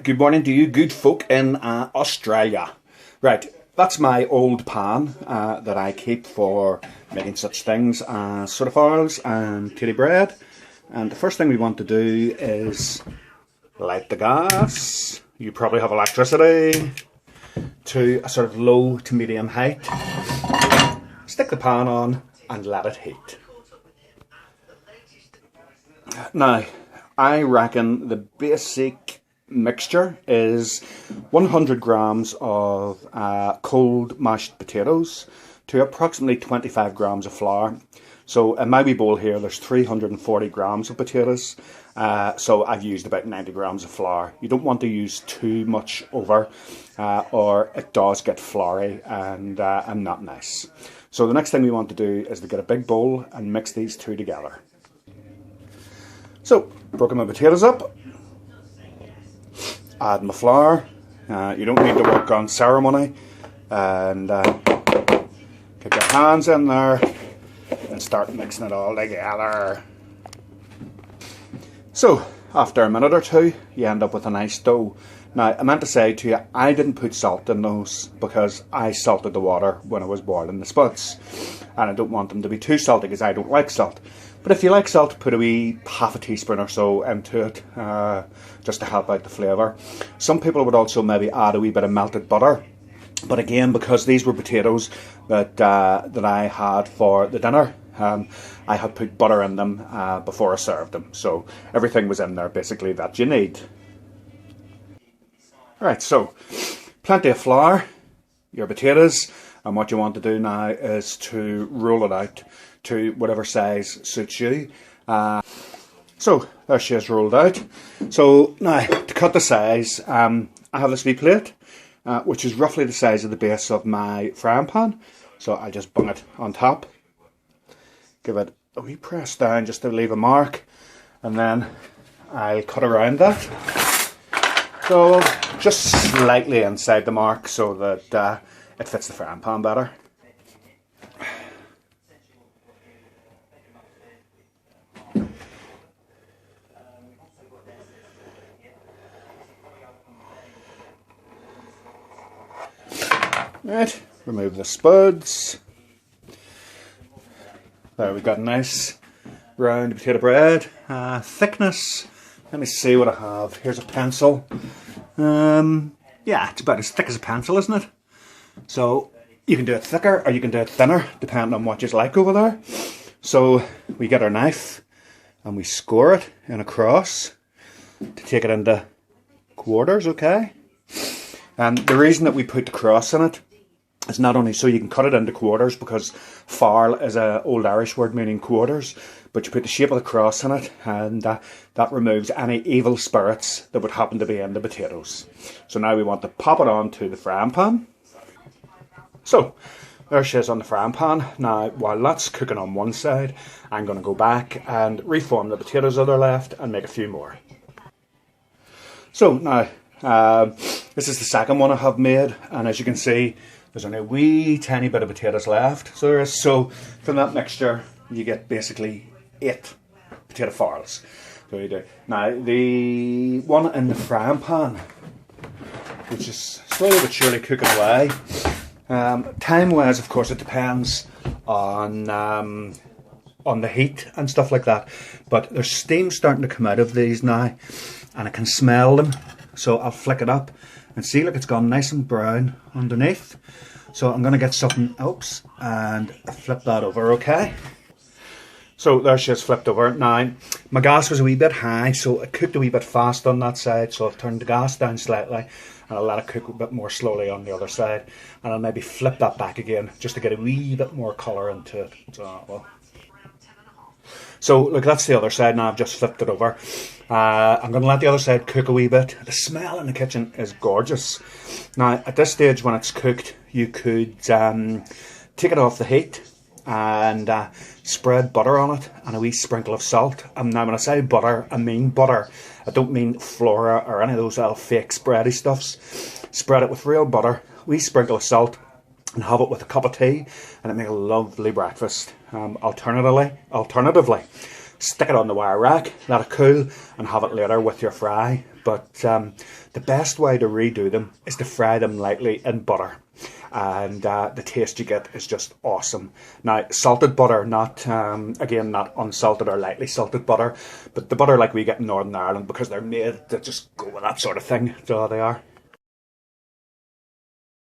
Good morning to you good folk in Australia. Right, that's my old pan that I keep for making such things as soda farls and titty bread. And the first thing we want to do is light the gas. You probably have electricity to a sort of low to medium height. Stick the pan on and let it heat. Now, I reckon the basic mixture is 100 grams of cold mashed potatoes to approximately 25 grams of flour. So in my wee bowl here there's 340 grams of potatoes, so I've used about 90 grams of flour. You don't want to use too much over or it does get floury and not nice. So the next thing we want to do is to get a big bowl and mix these two together. So, broken my potatoes up, add my flour. You don't need to work on ceremony, and get your hands in there and start mixing it all together. So, after a minute or two, you end up with a nice dough. Now, I meant to say to you, I didn't put salt in those because I salted the water when I was boiling the spuds, and I don't want them to be too salty because I don't like salt. But if you like salt, put a wee half a teaspoon or so into it, just to help out the flavour. Some people would also maybe add a wee bit of melted butter. But again, because these were potatoes that I had for the dinner, I had put butter in them before I served them. So everything was in there basically that you need. Right, so plenty of flour, your potatoes, and what you want to do now is to roll it out to whatever size suits you. So there she is rolled out. So now to cut the size, I have this wee plate which is roughly the size of the base of my frying pan. So I just bung it on top, give it a wee press down just to leave a mark, and then I'll cut around that. So just slightly inside the mark so that it fits the frying pan better. Right, remove the spuds. There we've got a nice round potato bread. Thickness, let me see what I have. Here's a pencil. Yeah, it's about as thick as a pencil, isn't it? So you can do it thicker or you can do it thinner, depending on what you like over there. So we get our knife and we score it in a cross to take it into quarters, okay? And the reason that we put the cross in it is not only so you can cut it into quarters, because farl is an old Irish word meaning quarters, but you put the shape of the cross in it, and that removes any evil spirits that would happen to be in the potatoes. So now we want to pop it onto the frying pan. So there she is on the frying pan. Now while that's cooking on one side, I'm going to go back and reform the potatoes that are left and make a few more. So now this is the second one I have made, and as you can see there's only a wee tiny bit of potatoes left. So from that mixture you get basically 8 potato farls. So you do. Now the one in the frying pan, which is slowly but surely cooking away. Time wise, of course, it depends on the heat and stuff like that. But there's steam starting to come out of these now, and I can smell them. So I'll flick it up and see, look, it's gone nice and brown underneath. So I'm going to get something else and flip that over, okay? So there she is flipped over. Now, my gas was a wee bit high, so it cooked a wee bit fast on that side, so I've turned the gas down slightly and I'll let it cook a bit more slowly on the other side. And I'll maybe flip that back again just to get a wee bit more colour into it. So look, that's the other side now. I've just flipped it over. I'm going to let the other side cook a wee bit. The smell in the kitchen is gorgeous. Now at this stage when it's cooked, you could take it off the heat and spread butter on it and a wee sprinkle of salt. And now when I say butter, I mean butter. I don't mean flora or any of those little fake spready stuffs. Spread it with real butter, wee sprinkle of salt, and have it with a cup of tea, and it make a lovely breakfast. Alternatively, stick it on the wire rack, let it cool, and have it later with your fry. But the best way to redo them is to fry them lightly in butter. And the taste you get is just awesome. Now, salted butter, not again, not unsalted or lightly salted butter, but the butter like we get in Northern Ireland, because they're made to just go with that sort of thing. So they are.